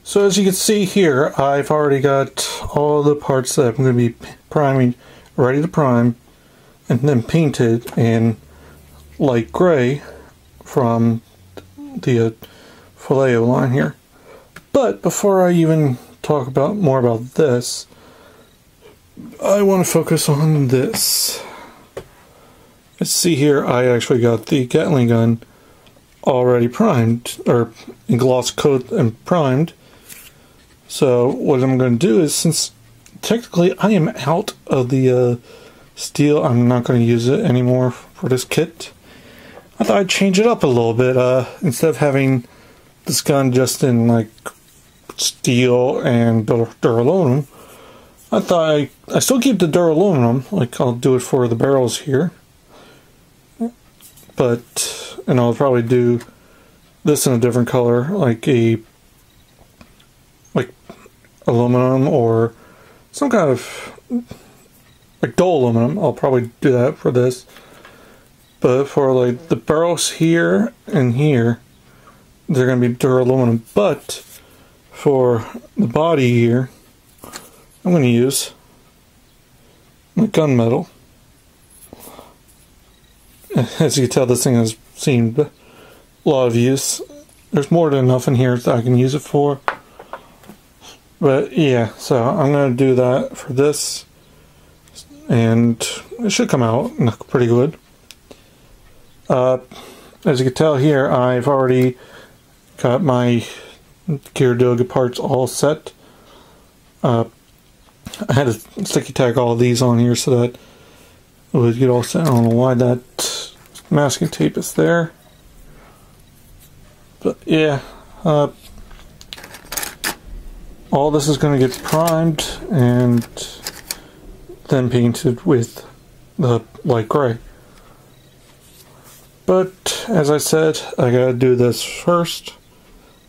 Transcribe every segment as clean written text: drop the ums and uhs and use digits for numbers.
So as you can see here, I've already got all the parts that I'm going to be priming, ready to prime, and then painted in light gray from the Vallejo line here. But before I even talk about more about this, I want to focus on this. Let's see here, I actually got the Gatling gun already primed, or in gloss coat and primed. So what I'm going to do is, since technically I am out of the steel, I'm not going to use it anymore for this kit. I thought I'd change it up a little bit. Instead of having this gun just in like steel and duraluminum, I thought I still keep the duraluminum, like I'll do it for the barrels here. And I'll probably do this in a different color, like aluminum or some kind of like dull aluminum. I'll probably do that for this. But for like the barrels here and here, they're going to be duraluminum. But for the body here, I'm going to use my gunmetal. As you can tell, this thing has seen a lot of use. There's more than enough in here that I can use it for. But yeah, so I'm going to do that for this. And it should come out and look pretty good. As you can tell here, I've already got my Geara Doga parts all set. I had to sticky tag all of these on here so that it would get all set. I don't know why that masking tape is there. But yeah, all this is going to get primed and then painted with the light gray. But as I said, I gotta do this first.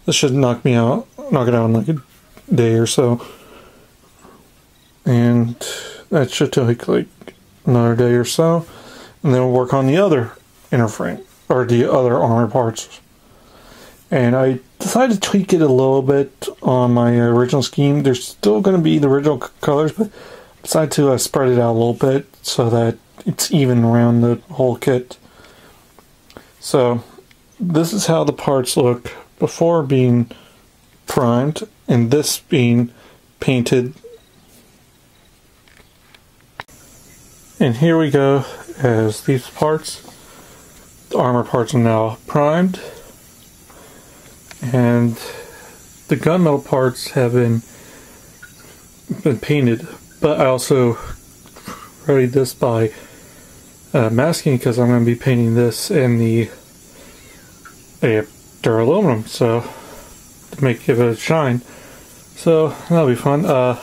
This should knock it out in like a day or so. And that should take like another day or so. And then we'll work on the other inner frame, or the other armor parts. And I decided to tweak it a little bit on my original scheme. There's still going to be the original colors, but I decided to spread it out a little bit so that it's even around the whole kit. So this is how the parts look before being primed, and this being painted. And here we go, as these parts, the armor parts are now primed, and the gunmetal parts have been painted. But I also readied this by masking, because I'm going to be painting this in the duraluminum, so to give it a shine. So that'll be fun. Of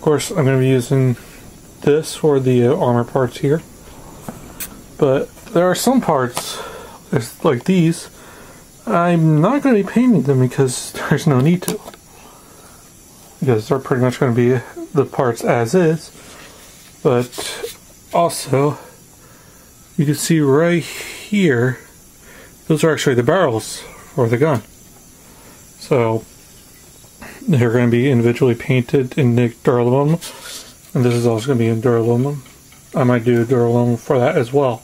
course, I'm going to be using this for the armor parts here. But there are some parts, like these, I'm not going to be painting them because there's no need to. Because they're pretty much going to be the parts as is. But also, you can see right here, those are actually the barrels for the gun. So they're going to be individually painted in the duraluminum, and this is also going to be in duraluminum. I might do duraluminum for that as well.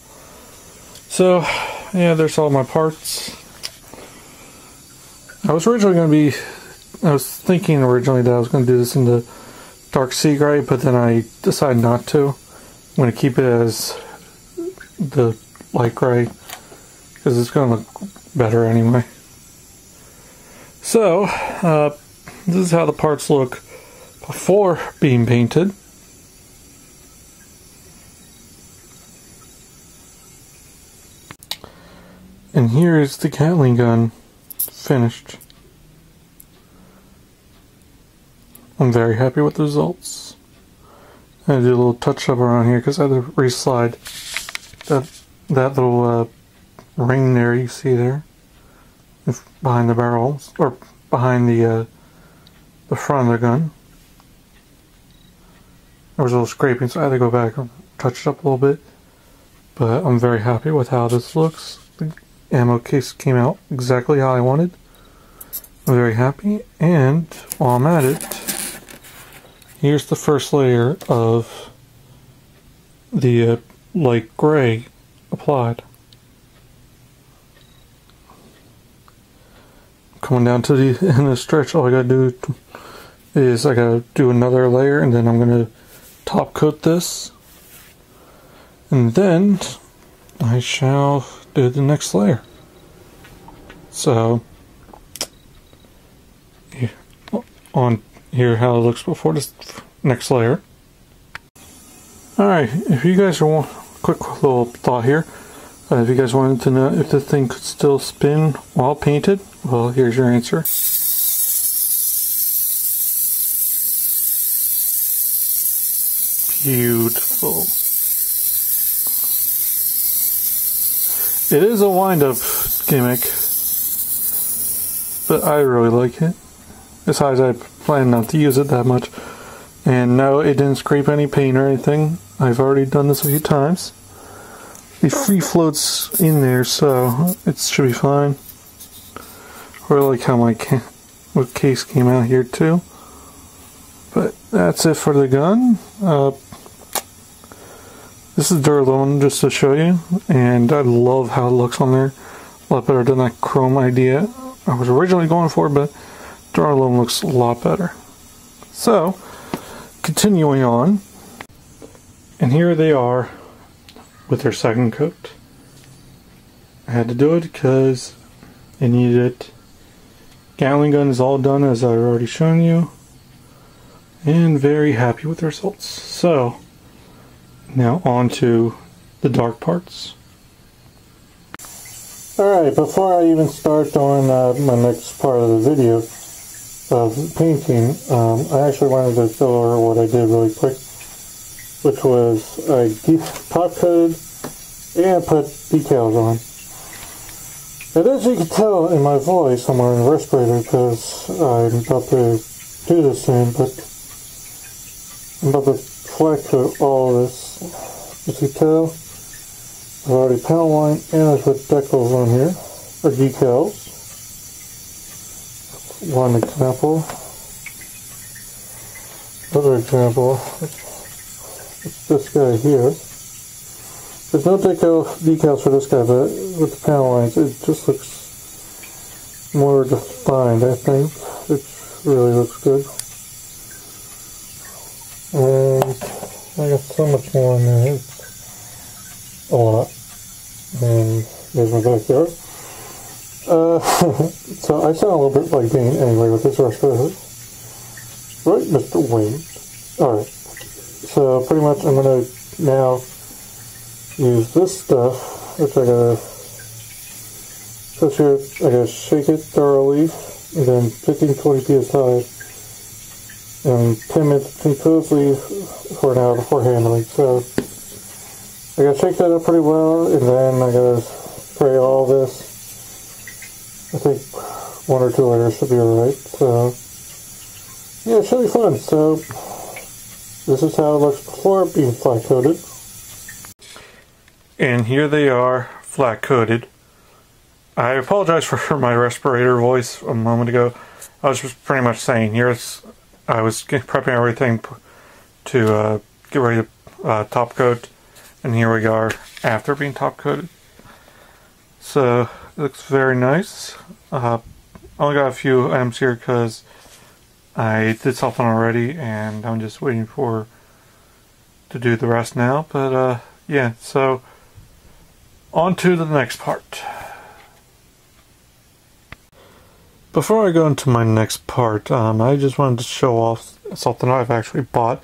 So yeah, there's all my parts. I was thinking originally that I was going to do this in the dark sea gray, but then I decided not to. I'm going to keep it as the light gray, because it's going to look better anyway. So, this is how the parts look before being painted. And here is the Gatling gun finished. I'm very happy with the results. I did a little touch up around here because I had to reslide that little ring there you see there behind the barrels, or behind the front of the gun. There was a little scraping, so I had to go back and touch it up a little bit. But I'm very happy with how this looks. The ammo case came out exactly how I wanted. I'm very happy, and while I'm at it, here's the first layer of the light gray applied. Coming down to the end of the stretch, all I gotta do is I gotta do another layer, and then I'm gonna top coat this, and then I shall do the next layer. So on here how it looks before this next layer. Alright, if you guys are quick little thought here, if you guys wanted to know if the thing could still spin while painted, well, here's your answer. Beautiful. It is a wind-up gimmick, but I really like it. Besides, I plan not to use it that much. And no, it didn't scrape any paint or anything. I've already done this a few times. It free floats in there, so it should be fine. I really like how my case came out here too. But that's it for the gun. This is Duralone, just to show you, and I love how it looks on there. A lot better than that chrome idea I was originally going for, but Duralone looks a lot better. So, continuing on, and here they are with their second coat. I had to do it because I needed it. Gatling gun is all done, as I've already shown you, and very happy with the results. So, now on to the dark parts. Alright, before I even start on my next part of the video of painting, I actually wanted to go over what I did really quick, which was I top coated and put decals on. And as you can tell in my voice, I'm wearing a respirator because I'm about to do this soon, but I'm about to flat coat all of this. As you can tell, I've already panel lined and I put decals on here, or decals. One example. Another example, it's this guy here. There's no decals for this guy, but with the panel lines, it just looks more defined, I think. It really looks good. And I got so much more in there. It's a lot. And there's my backyard. So I sound a little bit like Dean anyway with this respirator. Right, Mr. Wayne? Alright. So pretty much I'm going to now use this stuff, which I gotta push here, I gotta shake it thoroughly, and then 15-20 psi, and 10 minutes composedly for now before handling. So I gotta shake that up pretty well, and then I gotta spray all this. I think 1 or 2 layers should be alright. So yeah, it should be fun. So this is how it looks before being flat coated. And here they are, flat coated. I apologize for my respirator voice a moment ago. I was just pretty much saying, I was prepping everything to get ready to top coat, and here we are after being top coated. So it looks very nice. I only got a few items here because I did something already, and I'm just waiting to do the rest now. But yeah, so on to the next part. Before I go into my next part, I just wanted to show off something I've actually bought.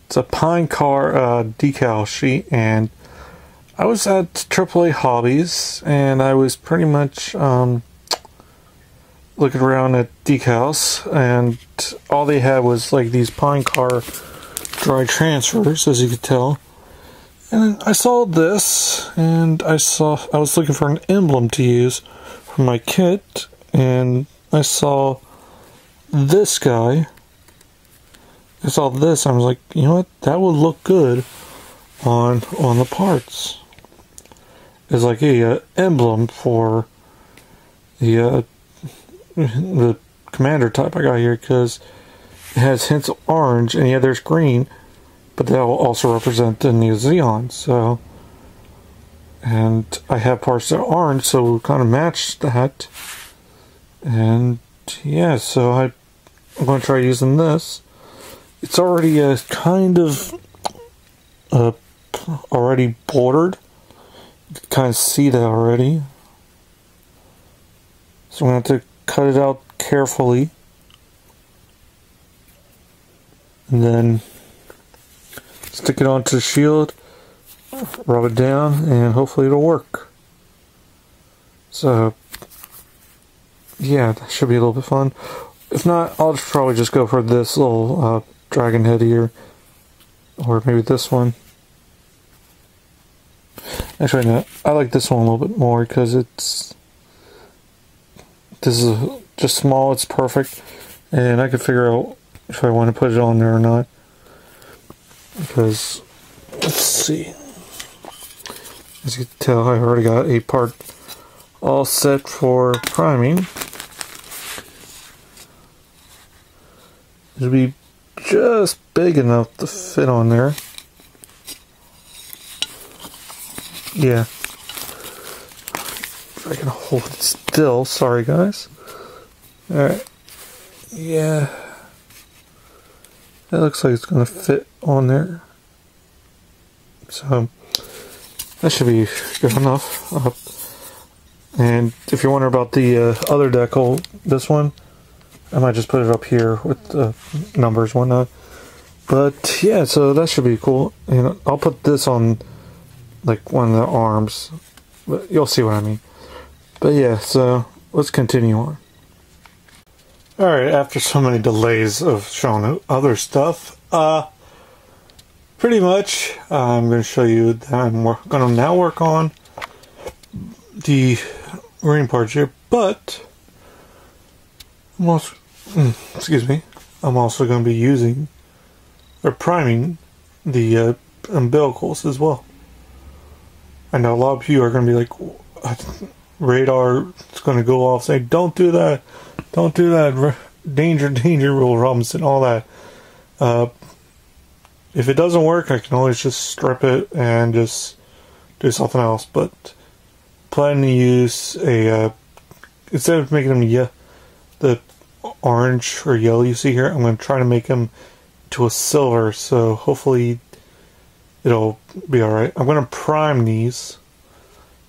It's a Pine Car decal sheet, and I was at AAA Hobbies, and I was pretty much looking around at decals, and all they had was like these Pine Car dry transfers, as you could tell. And I saw this, and I was looking for an emblem to use for my kit, and I saw this guy. I saw this, and I was like, you know what, that would look good on the parts. It's like a emblem for the commander type I got here, because it has hints of orange, and yeah, there's green, but that will also represent the new Xeon. So, and I have parts that are orange, so we'll kind of match that. And yeah, so I'm going to try using this. It's already kind of already bordered. You can kind of see that already. So I'm going to have to cut it out carefully. And then stick it onto the shield, rub it down, and hopefully it'll work. So, yeah, that should be a little bit fun. If not, I'll probably just go for this little dragon head here. Or maybe this one. Actually, no, I like this one a little bit more because this is just small, it's perfect. And I can figure out if I want to put it on there or not. Because, let's see. As you can tell, I already got a part all set for priming. It'll be just big enough to fit on there. Yeah. If I can hold it still, sorry guys. Alright. Yeah. That looks like it's going to fit on there. So, that should be good enough. And if you're wondering about the other decal, this one, I might just put it up here with the numbers and whatnot. But yeah, so that should be cool. And I'll put this on like one of the arms. But you'll see what I mean. But yeah, so let's continue on. Alright, after so many delays of showing other stuff, pretty much I'm going to show you that I'm going to now work on the marine parts here, but I'm also, excuse me, I'm also going to be using or priming the umbilicals as well. I know a lot of you are going to be like, radar is going to go off saying, don't do that, don't do that, danger, danger, Will Robinson, all that. If it doesn't work, I can always just strip it and just do something else, but plan to use a, instead of making them the orange or yellow you see here, I'm going to try to make them to a silver, so hopefully it'll be alright. I'm going to prime these,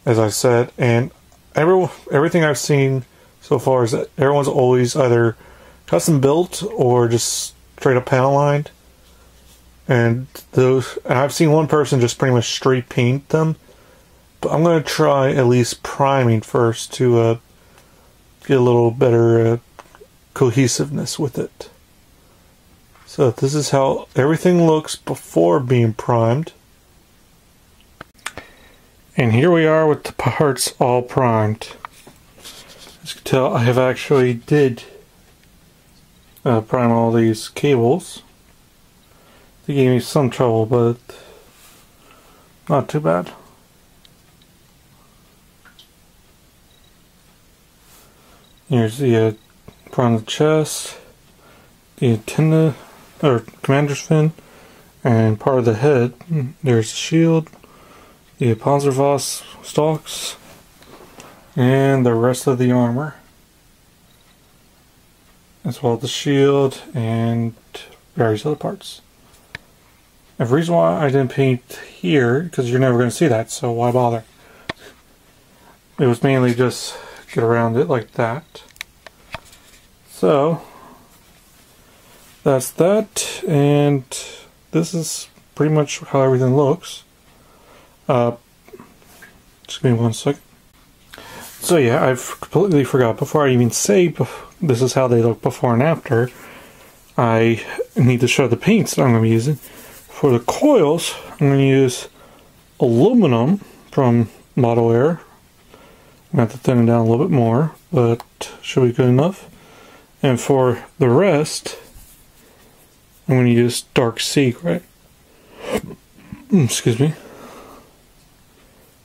as I said, and everything I've seen so far is that everyone's always either custom built or just straight up panel lined. And I've seen one person just pretty much straight paint them. But I'm going to try at least priming first to get a little better cohesiveness with it. So this is how everything looks before being primed. And here we are with the parts all primed. As you can tell, I have actually did prime all these cables. They gave me some trouble, but not too bad. Here's the prime of the chest, the antenna, or commander's fin, and part of the head. There's the shield, the Panzerfaust stalks, and the rest of the armor, as well as the shield and various other parts. And the reason why I didn't paint here, because you're never going to see that, so why bother? It was mainly just get around it like that. So, that's that, and this is pretty much how everything looks. Just give me 1 second. So yeah, I've completely forgot, before I even say this is how they look before and after, I need to show the paints that I'm going to be using. For the coils, I'm going to use aluminum from Model Air. I'm going to have to thin it down a little bit more, but should be good enough. And for the rest, I'm going to use Dark Sea, right? Excuse me.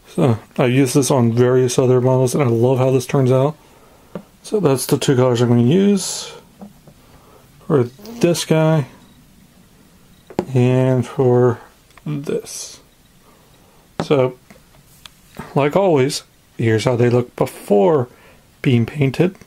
So, I use this on various other models, and I love how this turns out. So that's the two colors I'm going to use for this guy and for this. So, like always, here's how they look before being painted.